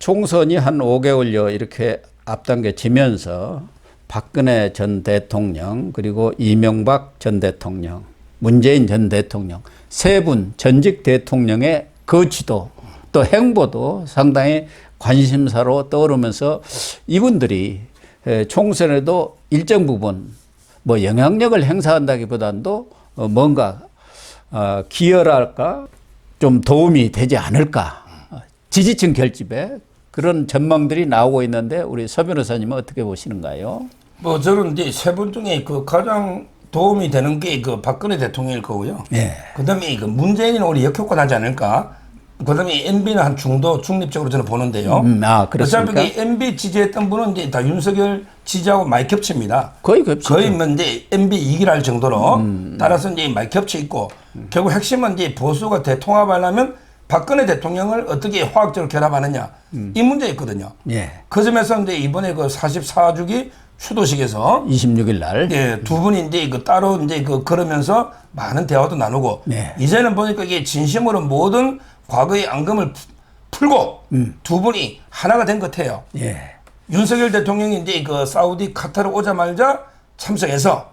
총선이 한 5개월여 이렇게 앞당겨지면서 박근혜 전 대통령 그리고 이명박 전 대통령, 문재인 전 대통령 세 분 전직 대통령의 거취도 또 행보도 상당히 관심사로 떠오르면서 이분들이 총선에도 일정 부분 뭐 영향력을 행사한다기보다도 뭔가 기여랄까 좀 도움이 되지 않을까 지지층 결집에 그런 전망들이 나오고 있는데 우리 서 변호사님은 어떻게 보시는가요? 뭐 저는 이제 세 분 중에 그 가장 도움이 되는 게 그 박근혜 대통령일 거고요. 예. 그다음에 그 문재인은 오히려 역효과 나지 않을까. 그다음에 MB는 한 중도 중립적으로 저는 보는데요. 그렇습니까? 어차피 MB 지지했던 분은 이제 다 윤석열 지지하고 많이 겹칩니다. 거의 겹치죠. 거의 뭐 이제 MB 이기라 할 정도로 따라서 이제 많이 겹쳐 있고 결국 핵심은 이제 보수가 대통합하려면 박근혜 대통령을 어떻게 화학적으로 결합하느냐 이 문제였거든요. 예. 그 점에서 이제 이번에 그 44주기 추도식에서 26일 날 예, 두 분이 이제 그 따로 이제 그러면서 많은 대화도 나누고 네. 이제는 보니까 이게 진심으로 모든 과거의 앙금을 풀고 두 분이 하나가 된 것 같아요. 예. 윤석열 대통령이 이제 그 사우디 카타르 오자마자 참석해서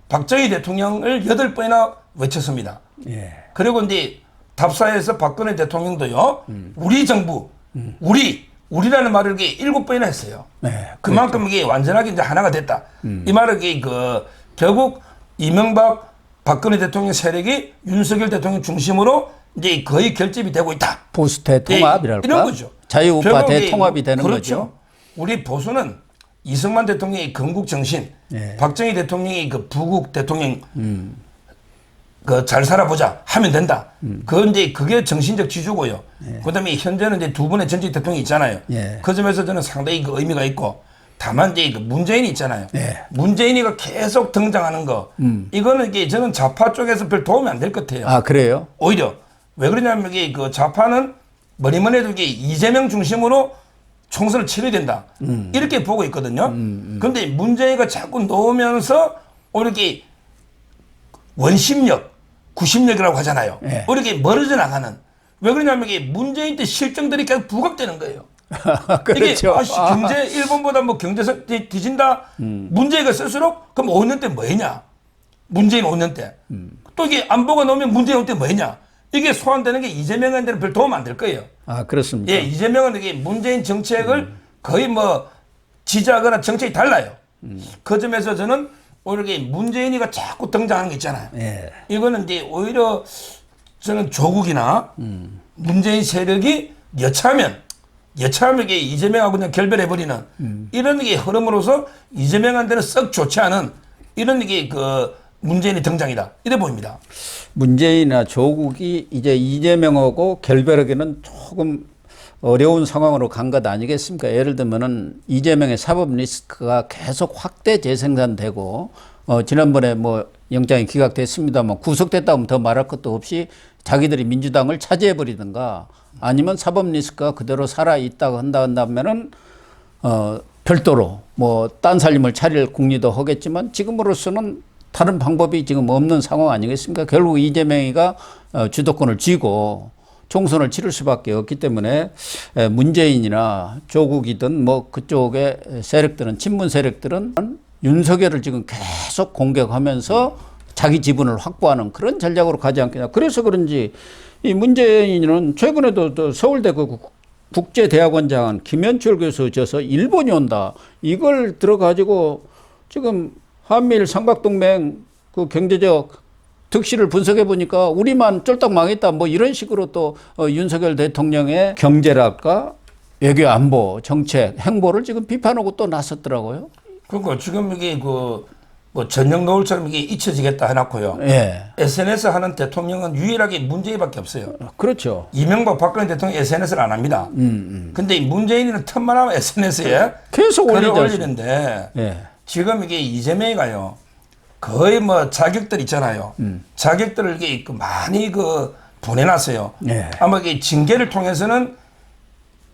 박정희 대통령을 8번이나 외쳤습니다. 예. 그리고 이제 답사에서 박근혜 대통령도요, 우리 정부, 우리라는 말을 이렇게 7번이나 했어요. 네, 그만큼 이게 완전하게 이제 하나가 됐다. 이 말은 결국 이명박 박근혜 대통령 세력이 윤석열 대통령 중심으로 이제 거의 결집이 되고 있다. 보수 대통합이랄까? 이런 거죠. 자유우파 대통합이 되는 그렇죠. 거죠. 우리 보수는 이승만 대통령의 건국 정신, 네. 박정희 대통령의 그 부국 대통령 잘 살아보자 하면 된다. 그게 정신적 지주고요. 그다음에 현재는 이제 두 분의 전직 대통령이 있잖아요. 예. 그 점에서 저는 상당히 그 의미가 있고 다만 이제 그 문재인이 있잖아요. 예. 문재인이가 계속 등장하는 거 이거는 이게 저는 좌파 쪽에서 별 도움이 안 될 것 같아요. 아, 그래요? 오히려 왜 그러냐면 이게 그 좌파는 뭐니뭐니 해도 이게 이재명 중심으로 총선을 치러야 된다. 이렇게 보고 있거든요. 그런데 문재인이가 자꾸 놓으면서 오히려 이렇게 원심력, 구심력이라고 하잖아요. 예. 이렇게 멀어져 나가는. 왜 그러냐면 이게 문재인 때 실정들이 계속 부각되는 거예요. 그렇죠. 이게 경제 일본보다 뭐 경제적 뒤진다. 문재인가 쓸수록 그럼 5년 때 뭐했냐? 문재인 5년 때. 또 이게 안보가 나오면 문재인 5년 때 뭐했냐? 이게 소환되는 게 이재명한테는 별 도움 안 될 거예요. 아, 그렇습니까? 예, 이재명은 이게 문재인 정책을 거의 뭐 지지하거나 정책이 달라요. 그 점에서 저는 오히려 문재인이가 자꾸 등장하는 게 있잖아요. 예. 이거는 이제 오히려 저는 조국이나 문재인 세력이 여차하면 이게 이재명하고 그냥 결별해버리는 이런 게 흐름으로서 이재명한테는 썩 좋지 않은 이런 게 그 문재인의 등장이다. 이래 보입니다. 문재인이나 조국이 이제 이재명하고 결별하기는 조금 어려운 상황으로 간 것 아니겠습니까? 예를 들면은 이재명의 사법 리스크가 계속 확대 재생산되고 지난번에 뭐 영장이 기각됐습니다만 구속됐다고 하면 더 말할 것도 없이 자기들이 민주당을 차지해버리든가 아니면 사법 리스크가 그대로 살아있다고 한다면은 별도로 뭐 딴 살림을 차릴 궁리도 하겠지만 지금으로서는 다른 방법이 지금 없는 상황 아니겠습니까? 결국 이재명이가 주도권을 쥐고 총선을 치를 수밖에 없기 때문에 문재인이나 조국이든 뭐 그쪽의 세력들은 친문 세력들은 윤석열을 지금 계속 공격하면서 자기 지분을 확보하는 그런 전략으로 가지 않겠냐. 그래서 그런지 이 문재인은 최근에도 또 서울대 국제대학원장 김현철 교수 져서 일본이 온다. 이걸 들어가지고 지금 한미일 삼각동맹 그 경제적 득실을 분석해 보니까 우리만 쫄딱 망했다 뭐 이런 식으로 또 윤석열 대통령의 경제랄까 외교 안보 정책 행보를 지금 비판하고 또 나섰더라고요. 그러니까 지금 이게 뭐 전형 노을처럼 이게 잊혀지겠다 해놨고요. 예. SNS 하는 대통령은 유일하게 문재인밖에 없어요. 그렇죠. 이명박 박근혜 대통령 SNS를 안 합니다. 근데 문재인은 틈만 하면 SNS에 계속 글을 올리지 올리는데 예. 지금 이게 이재명이가요. 거의 뭐 자격들 있잖아요. 자격들을 이게 많이 보내놨어요. 예. 아마 이게 징계를 통해서는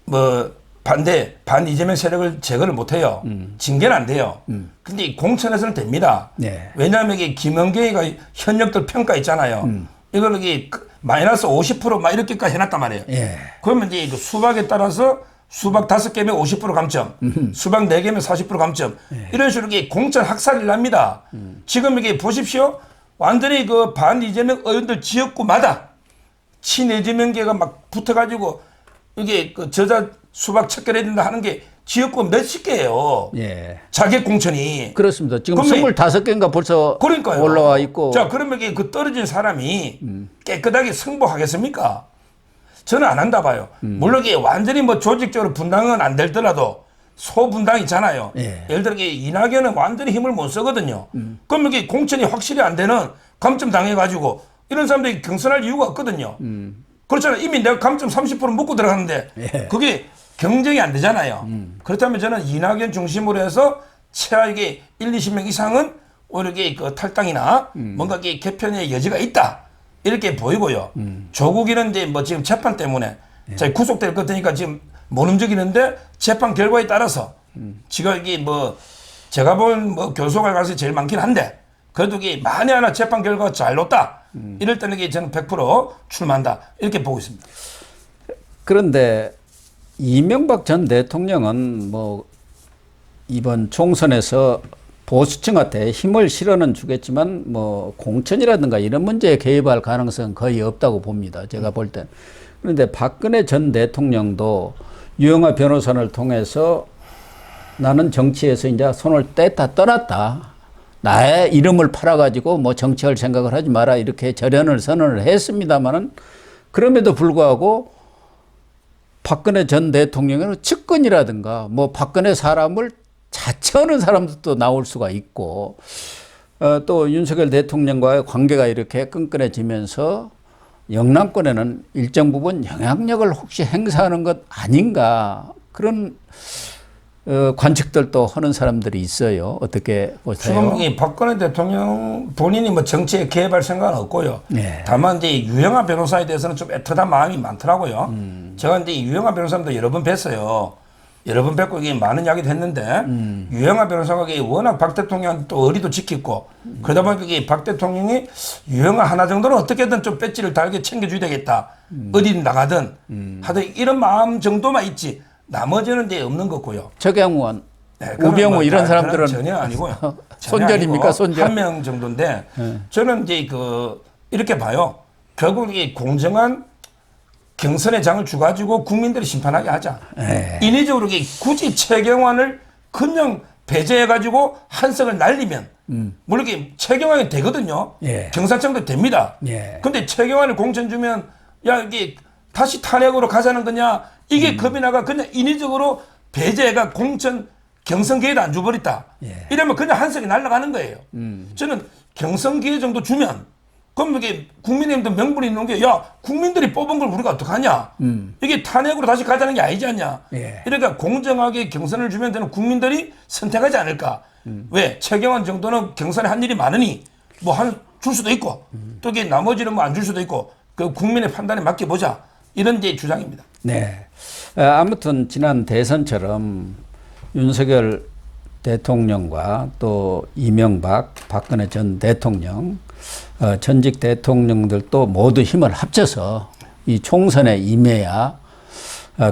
뭐 반 이재명 세력을 제거를 못해요. 징계는 안 돼요. 근데 공천에서는 됩니다. 네. 왜냐하면 이게 김은경이가 현역들 평가 있잖아요. 이걸 이게 마이너스 50%막 이렇게까지 해놨단 말이에요. 예. 그러면 이제 수박에 따라서 수박 5개면 50% 감점, 수박 4개면 40% 감점, 이런 식으로 이게 공천 학살이 납니다. 지금 이게 보십시오. 완전히 그 반 이재명 의원들 지역구마다 친이재명계가 막 붙어가지고 이게 그 저자 수박 척결해야 된다 하는 게 지역구 몇십 개예요. 예. 자객 공천이. 그렇습니다. 지금 그러면 25개인가 벌써 그러니까요. 올라와 있고. 자, 그러면 이게 그 떨어진 사람이 깨끗하게 승복하겠습니까? 저는 안 한다 봐요. 물론 이게 완전히 뭐 조직적으로 분당은 안 되더라도 소분당 있잖아요. 예. 예를 들어 이게 이낙연은 완전히 힘을 못 쓰거든요. 그럼 이게 공천이 확실히 안 되는 감점 당해가지고 이런 사람들이 경선할 이유가 없거든요. 그렇잖아요. 이미 내가 감점 30% 묶고 들어가는데 예. 그게 경쟁이 안 되잖아요. 그렇다면 저는 이낙연 중심으로 해서 최하 이게 1, 20명 이상은 오히려 이게 그 탈당이나 뭔가 이게 개편의 여지가 있다. 이렇게 보이고요. 조국이는 이제 뭐 지금 재판 때문에 저희 구속될 것 같으니까 지금 못 움직이는데 재판 결과에 따라서 지가 이게 뭐 제가 본 뭐 교수가 가서 제일 많긴 한데 그래도 이게 만에 하나 재판 결과가 잘 났다. 이럴 때는 이게 저는 100% 출마한다. 이렇게 보고 있습니다. 그런데 이명박 전 대통령은 뭐 이번 총선에서 보수층한테 힘을 실어는 주겠지만 뭐 공천이라든가 이런 문제에 개입할 가능성은 거의 없다고 봅니다. 제가 볼 땐. 그런데 박근혜 전 대통령도 유영하 변호사를 통해서 나는 정치에서 이제 손을 뗐다 떠났다. 나의 이름을 팔아가지고 뭐 정치할 생각을 하지 마라. 이렇게 절연을 선언을 했습니다만은 그럼에도 불구하고 박근혜 전 대통령은 측근이라든가 뭐 박근혜 사람을 자처하는 사람들도 나올 수가 있고 또 윤석열 대통령과의 관계가 이렇게 끈끈해지면서 영남권에는 일정 부분 영향력을 혹시 행사하는 것 아닌가 그런 관측들도 하는 사람들이 있어요. 어떻게 보세요? 지금 이 박근혜 대통령 본인이 뭐 정치에 개입할 생각은 없고요. 네. 다만 이제 유영하 변호사에 대해서는 좀 애틋한 마음이 많더라고요. 제가 이제 유영하 변호사도 여러 번 뵀어요. 여러 번 뵙고 이게 많은 이야기도 했는데 유영하 변호사가 워낙 박 대통령한테 또 의리도 지켰고 그러다 보니까 이게 박 대통령이 유영하 하나 정도는 어떻게든 좀 배지를 달게 챙겨줘야 되겠다. 어디 나가든 하여튼 이런 마음 정도만 있지 나머지는 이제 없는 거고요. 최경원, 네, 우병우 뭐 이런 다- 사람들은 그런 전혀 아니고요. 손절입니까? 손절? 한 명 정도인데 저는 이제 그 이렇게 봐요. 결국 이게 공정한 경선의 장을 주가지고 국민들이 심판하게 하자. 인위적으로 이게 굳이 최경환을 그냥 배제해가지고 한석을 날리면 물론 이게 최경환이 되거든요. 예. 경사청도 됩니다. 예. 근데 최경환을 공천 주면 야 이게 다시 탄핵으로 가자는 거냐 이게 겁이 나가 그냥 인위적으로 배제가 공천 경선 기회도 안 줘버렸다. 예. 이러면 그냥 한석이 날아가는 거예요. 저는 경선 기회 정도 주면 그럼 이게 국민의힘도 명분이 있는 게 야 국민들이 뽑은 걸 우리가 어떡하냐. 이게 탄핵으로 다시 가자는 게 아니지 않냐. 예. 그러니까 공정하게 경선을 주면 되는 국민들이 선택하지 않을까. 왜 최경환 정도는 경선에 한 일이 많으니 뭐 줄 수도 있고 또 이게 나머지는 뭐 안 줄 수도 있고 그 국민의 판단에 맡겨보자. 이런 제 주장입니다. 네. 아무튼 지난 대선처럼 윤석열 대통령과 또 이명박, 박근혜 전 대통령, 전직 대통령들도 모두 힘을 합쳐서 이 총선에 임해야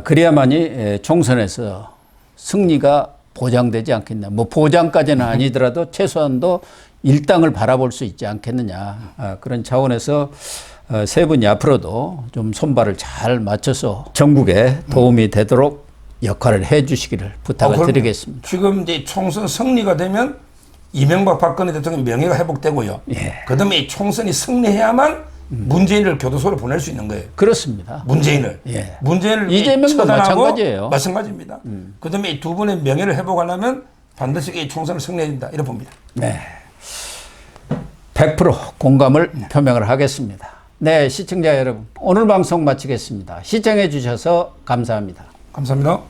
그래야만이 총선에서 승리가 보장되지 않겠냐. 뭐 보장까지는 아니더라도 최소한도 일당을 바라볼 수 있지 않겠느냐. 그런 차원에서 세 분이 앞으로도 좀 손발을 잘 맞춰서 전국에 도움이 되도록 역할을 해 주시기를 부탁을 그럼요. 드리겠습니다. 지금 이제 총선 승리가 되면 이명박 박근혜 대통령 명예가 회복되고요. 예. 그다음에 총선이 승리해야만 문재인을 교도소로 보낼 수 있는 거예요. 그렇습니다. 문재인을. 예. 문재인을 이재명도 처단하고 마찬가지예요. 마찬가지입니다. 그다음에 이 두 분의 명예를 회복하려면 반드시 이 총선을 승리해야 된다. 이렇게 봅니다. 네. 100% 공감을 표명을 하겠습니다. 네, 시청자 여러분. 오늘 방송 마치겠습니다. 시청해 주셔서 감사합니다. 감사합니다.